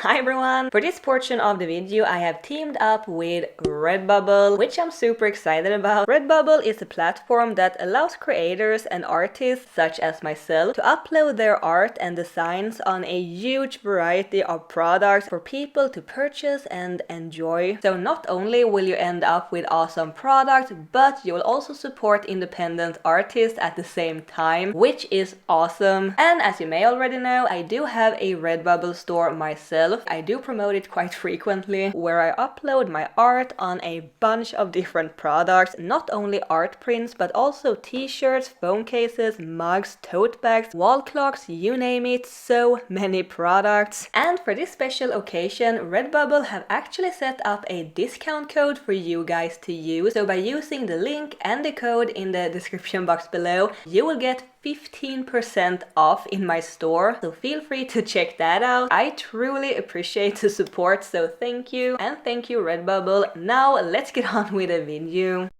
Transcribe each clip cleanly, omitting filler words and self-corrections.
Hi everyone! For this portion of the video I have teamed up with Redbubble, which I'm super excited about. Redbubble is a platform that allows creators and artists such as myself to upload their art and designs on a huge variety of products for people to purchase and enjoy. So not only will you end up with awesome products, but you will also support independent artists at the same time, which is awesome. And as you may already know, I do have a Redbubble store myself. I do promote it quite frequently, where I upload my art on a bunch of different products, not only art prints, but also t-shirts, phone cases, mugs, tote bags, wall clocks, you name it, so many products. And for this special occasion, Redbubble have actually set up a discount code for you guys to use. So by using the link and the code in the description box below, you will get 15% off in my store, so feel free to check that out. I truly appreciate the support, so thank you, and thank you Redbubble. Now let's get on with the video.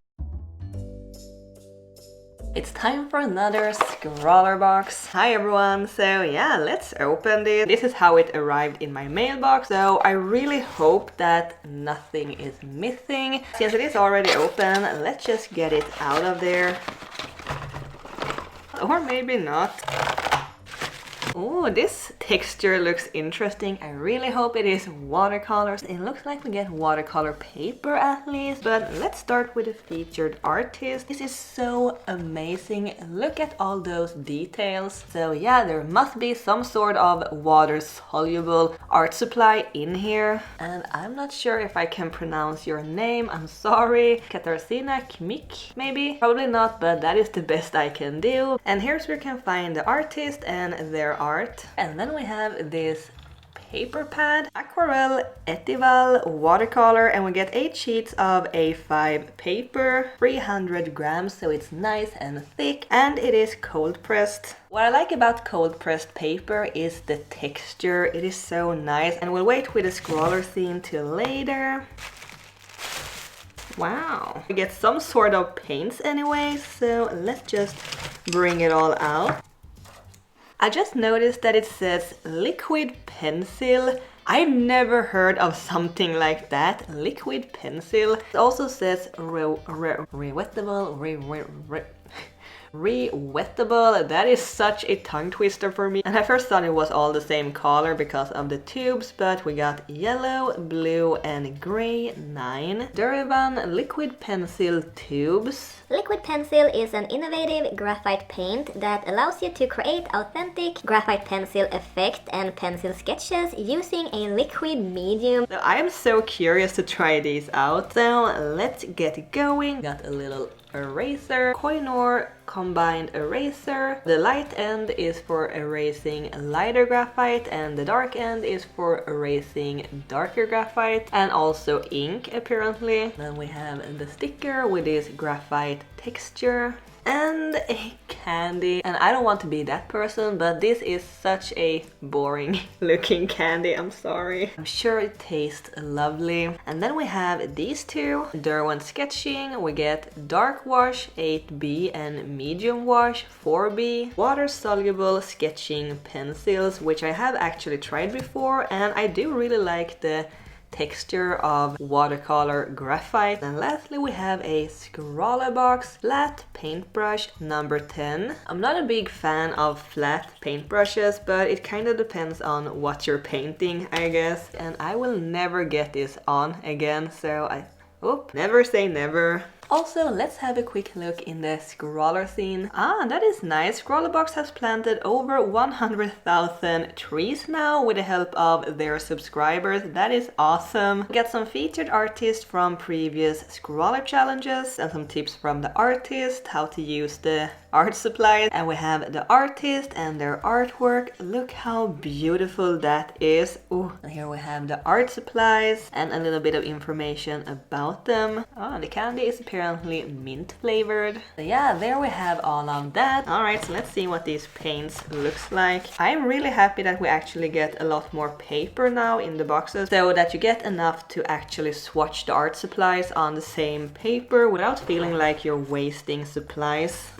It's time for another ScrawlrBox. Hi everyone! So yeah, let's open this. This is how it arrived in my mailbox, so I really hope that nothing is missing. Since it is already open, let's just get it out of there. Or maybe not. Oh, this texture looks interesting. I really hope it is watercolors. It looks like we get watercolor paper at least. But let's start with the featured artist. This is so amazing. Look at all those details. So yeah, there must be some sort of water-soluble art supply in here. And I'm not sure if I can pronounce your name. I'm sorry. Kattvalk, maybe? Probably not, but that is the best I can do. And here's where you can find the artist and their art. And then we have this paper pad, aquarelle, etyval, watercolor, and we get 8 sheets of A5 paper, 300 grams, so it's nice and thick, and it is cold pressed. What I like about cold pressed paper is the texture. It is so nice, and we'll wait with the scrawler theme till later. Wow, we get some sort of paints anyway, so let's just bring it all out. I just noticed that it says liquid pencil. I've never heard of something like that. Liquid pencil. It also says rewettable. That is such a tongue twister for me. And I first thought it was all the same color because of the tubes, but we got yellow, blue, and gray 9. Derivan liquid pencil tubes. Liquid pencil is an innovative graphite paint that allows you to create authentic graphite pencil effect and pencil sketches using a liquid medium. So I am so curious to try these out. So let's get going. Got a little eraser, Koinor combined eraser. The light end is for erasing lighter graphite and the dark end is for erasing darker graphite, and also ink apparently. Then we have the sticker with this graphite texture and a candy. And I don't want to be that person, but this is such a boring looking candy, I'm sorry. I'm sure it tastes lovely. And then we have these two, Derwent Sketching. We get dark wash 8B and medium wash 4B. Water soluble sketching pencils, which I have actually tried before, and I do really like the texture of watercolor graphite. And lastly we have a ScrawlrBox flat paintbrush number 10. I'm not a big fan of flat paintbrushes, but it kind of depends on what you're painting, I guess. And I will never get this on again, so never say never. Also, let's have a quick look in the scrawler scene. Ah, that is nice. ScrawlrBox has planted over 100,000 trees now with the help of their subscribers. That is awesome. We got some featured artists from previous Scrawler challenges and some tips from the artist, how to use the art supplies. And we have the artist and their artwork. Look how beautiful that is. Ooh, and here we have the art supplies and a little bit of information about them. Ah, the candy is apparently mint flavored. So yeah, there we have all of that. Alright, so let's see what these paints looks like. I'm really happy that we actually get a lot more paper now in the boxes, so that you get enough to actually swatch the art supplies on the same paper without feeling like you're wasting supplies.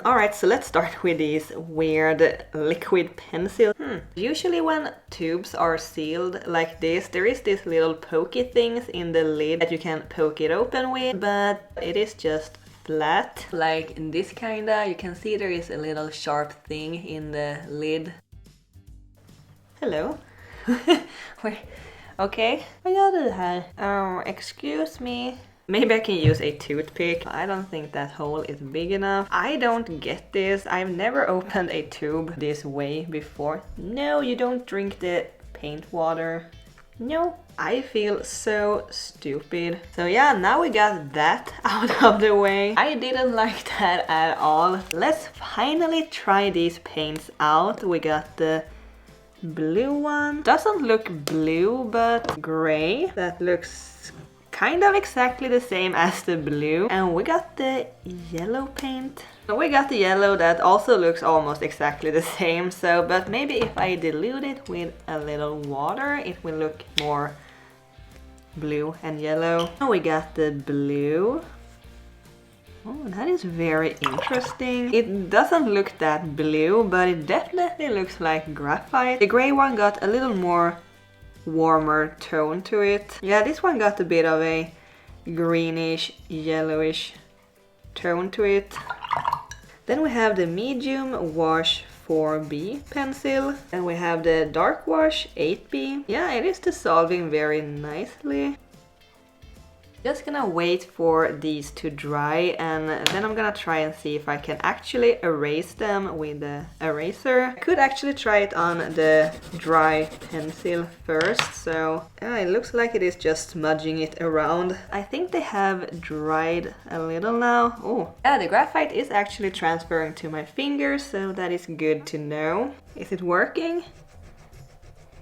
Alright, so let's start with these weird liquid pencils. Usually when tubes are sealed like this, there is this little pokey things in the lid that you can poke it open with, but it is just flat. Like in this kinda, you can see there is a little sharp thing in the lid. Hello. Wait, okay. Vad gör du här? Oh, excuse me. Maybe I can use a toothpick. I don't think that hole is big enough. I don't get this. I've never opened a tube this way before. No, you don't drink the paint water. No, I feel so stupid. So yeah, now we got that out of the way. I didn't like that at all. Let's finally try these paints out. We got the blue one. Doesn't look blue, but gray. That looks kind of exactly the same as the blue. And we got the yellow paint. We got the yellow that also looks almost exactly the same, so but maybe if I dilute it with a little water it will look more blue and yellow. Now we got the blue. Oh, that is very interesting. It doesn't look that blue, but it definitely looks like graphite. The gray one got a little more warmer tone to it. Yeah, this one got a bit of a greenish, yellowish tone to it. Then we have the medium wash 4B pencil, and we have the dark wash 8B. Yeah, it is dissolving very nicely. Just gonna wait for these to dry, and then I'm gonna try and see if I can actually erase them with the eraser. I could actually try it on the dry pencil first, so yeah, it looks like it is just smudging it around. I think they have dried a little now. Oh, yeah, the graphite is actually transferring to my fingers, so that is good to know. Is it working?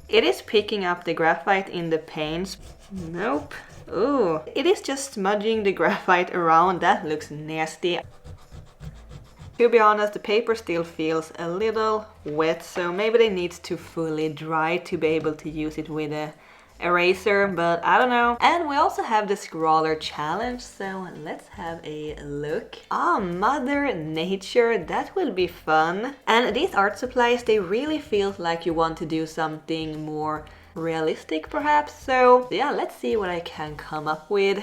It is picking up the graphite in the paints. Nope. Ooh, it is just smudging the graphite around. That looks nasty. To be honest, the paper still feels a little wet, so maybe they need to fully dry to be able to use it with a eraser, but I don't know. And we also have the Scrawler challenge, so let's have a look. Ah, Mother Nature, that will be fun. And these art supplies, they really feel like you want to do something more realistic perhaps, so yeah, let's see what I can come up with.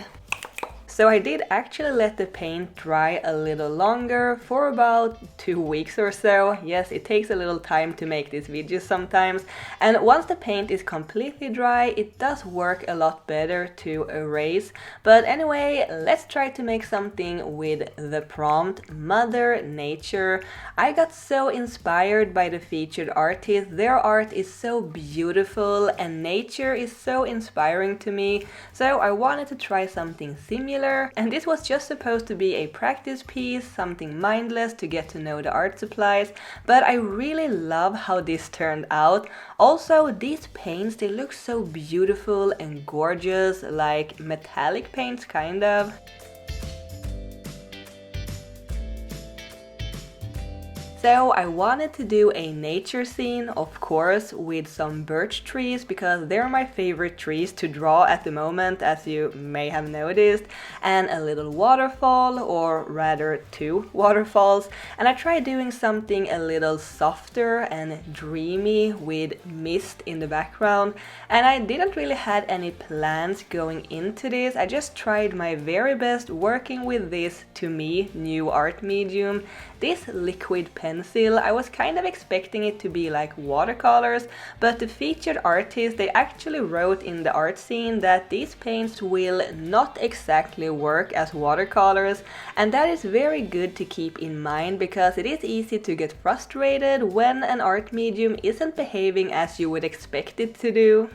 So I did actually let the paint dry a little longer, for about 2 weeks or so. Yes, it takes a little time to make these videos sometimes. And once the paint is completely dry, it does work a lot better to erase. But anyway, let's try to make something with the prompt Mother Nature. I got so inspired by the featured artists. Their art is so beautiful and nature is so inspiring to me. So I wanted to try something similar. And this was just supposed to be a practice piece, something mindless to get to know the art supplies, but I really love how this turned out. Also, these paints, they look so beautiful and gorgeous, like metallic paints kind of. So I wanted to do a nature scene, of course, with some birch trees, because they're my favorite trees to draw at the moment, as you may have noticed, and a little waterfall, or rather 2 waterfalls. And I tried doing something a little softer and dreamy with mist in the background, and I didn't really have any plans going into this. I just tried my very best working with this, to me, new art medium. This liquid pencil, I was kind of expecting it to be like watercolors, but the featured artist, they actually wrote in the art scene that these paints will not exactly work as watercolors, and that is very good to keep in mind, because it is easy to get frustrated when an art medium isn't behaving as you would expect it to do.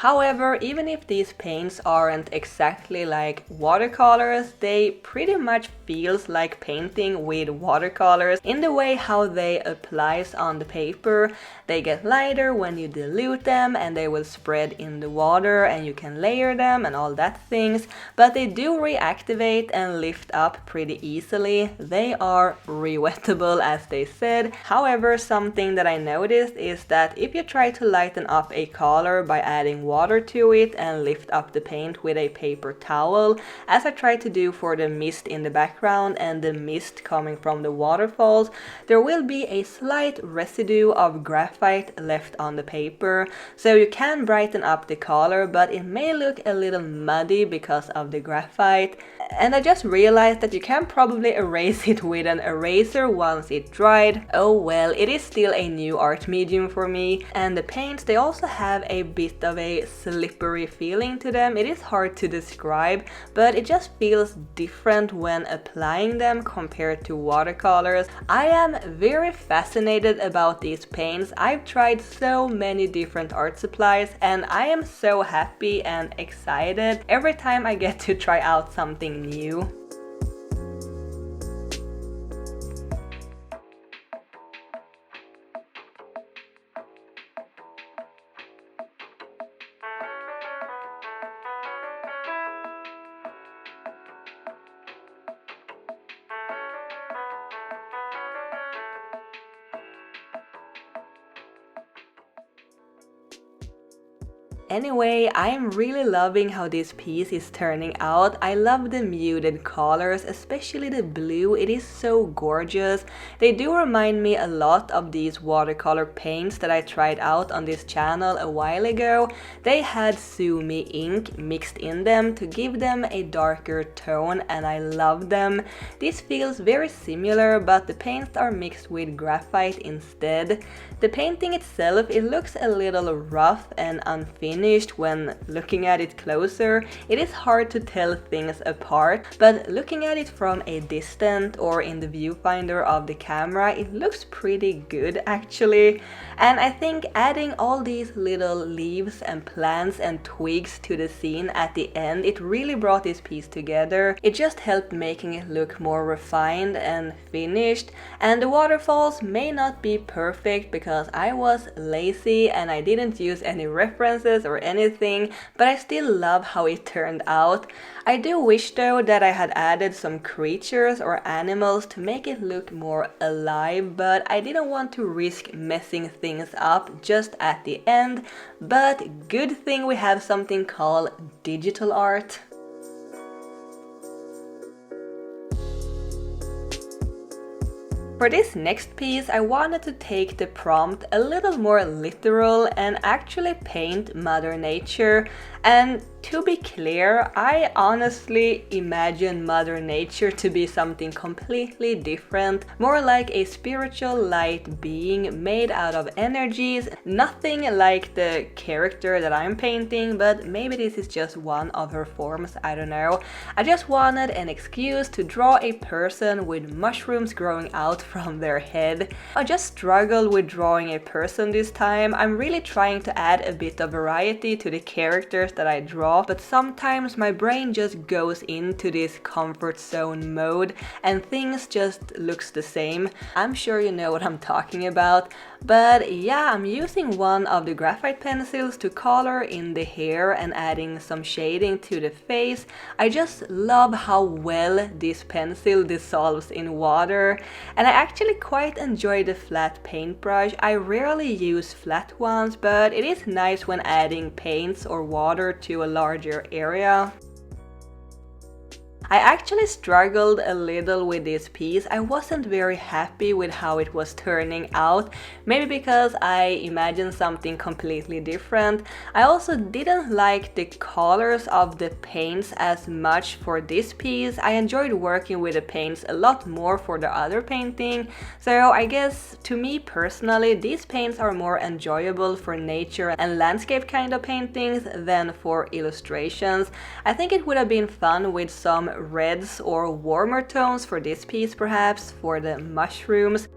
However, even if these paints aren't exactly like watercolors, they pretty much feels like painting with watercolors in the way how they applies on the paper. They get lighter when you dilute them and they will spread in the water and you can layer them and all that things, but they do reactivate and lift up pretty easily. They are re-wettable, as they said. However, something that I noticed is that if you try to lighten up a color by adding water to it and lift up the paint with a paper towel, as I tried to do for the mist in the background and the mist coming from the waterfalls, there will be a slight residue of graphite left on the paper, so you can brighten up the color, but it may look a little muddy because of the graphite. And I just realized that you can probably erase it with an eraser once it dried. Oh well, it is still a new art medium for me, and the paints, they also have a bit of a slippery feeling to them. It is hard to describe, but it just feels different when applying them compared to watercolors. I am very fascinated about these paints. I've tried so many different art supplies and I am so happy and excited every time I get to try out something new. Anyway, I'm really loving how this piece is turning out. I love the muted colors, especially the blue. It is so gorgeous. They do remind me a lot of these watercolor paints that I tried out on this channel a while ago. They had Sumi ink mixed in them to give them a darker tone, and I love them. This feels very similar, but the paints are mixed with graphite instead. The painting itself, it looks a little rough and unfinished when looking at it closer. It is hard to tell things apart, but looking at it from a distance or in the viewfinder of the camera, it looks pretty good actually. And I think adding all these little leaves and plants and twigs to the scene at the end, it really brought this piece together. It just helped making it look more refined and finished. And the waterfalls may not be perfect because I was lazy and I didn't use any references or anything, but I still love how it turned out. I do wish though that I had added some creatures or animals to make it look more alive, but I didn't want to risk messing things up just at the end. But good thing we have something called digital art. For this next piece, I wanted to take the prompt a little more literal and actually paint Mother Nature. And to be clear, I honestly imagine Mother Nature to be something completely different, more like a spiritual light being made out of energies, nothing like the character that I'm painting, but maybe this is just one of her forms, I don't know. I just wanted an excuse to draw a person with mushrooms growing out from their head. I just struggled with drawing a person this time. I'm really trying to add a bit of variety to the characters that I draw, but sometimes my brain just goes into this comfort zone mode and things just looks the same. I'm sure you know what I'm talking about. But yeah, I'm using one of the graphite pencils to color in the hair and adding some shading to the face. I just love how well this pencil dissolves in water, and I actually quite enjoy the flat paintbrush. I rarely use flat ones, but it is nice when adding paints or water to a larger area. I actually struggled a little with this piece. I wasn't very happy with how it was turning out, maybe because I imagined something completely different. I also didn't like the colors of the paints as much for this piece. I enjoyed working with the paints a lot more for the other painting, so I guess to me personally these paints are more enjoyable for nature and landscape kind of paintings than for illustrations. I think it would have been fun with some reds or warmer tones for this piece, perhaps for the mushrooms.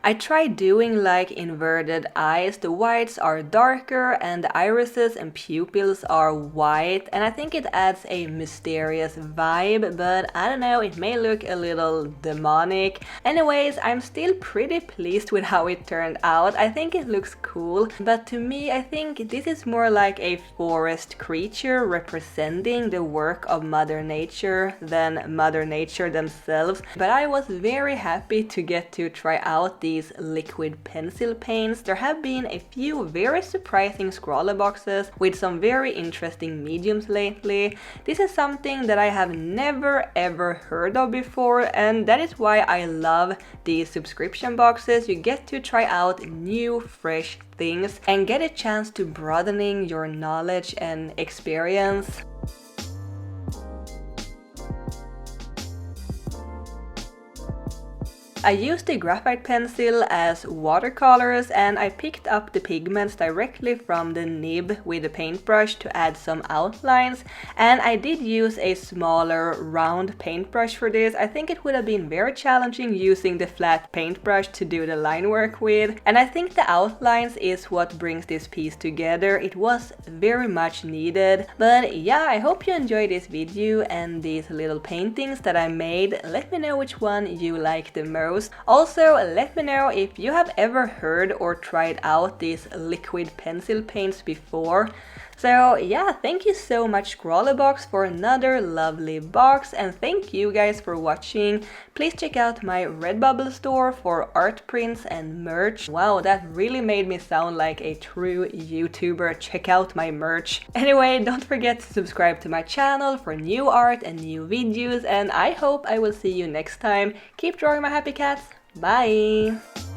I tried doing like inverted eyes. The whites are darker and the irises and pupils are white, and I think it adds a mysterious vibe, but I don't know, it may look a little demonic. Anyways, I'm still pretty pleased with how it turned out. I think it looks cool, but to me I think this is more like a forest creature representing the work of Mother Nature than Mother Nature themselves. But I was very happy to get to try out these liquid pencil paints. There have been a few very surprising ScrawlrBoxes with some very interesting mediums lately. This is something that I have never ever heard of before, and that is why I love these subscription boxes. You get to try out new, fresh things and get a chance to broadening your knowledge and experience. I used the graphite pencil as watercolors, and I picked up the pigments directly from the nib with the paintbrush to add some outlines, and I did use a smaller round paintbrush for this. I think it would have been very challenging using the flat paintbrush to do the line work with, and I think the outlines is what brings this piece together. It was very much needed. But yeah, I hope you enjoyed this video and these little paintings that I made. Let me know which one you like the most. Also, let me know if you have ever heard or tried out these liquid pencil paints before. So yeah, thank you so much ScrawlrBox for another lovely box, and thank you guys for watching. Please check out my Redbubble store for art prints and merch. Wow, that really made me sound like a true YouTuber. Check out my merch. Anyway, don't forget to subscribe to my channel for new art and new videos, and I hope I will see you next time. Keep drawing my happy cats. Bye!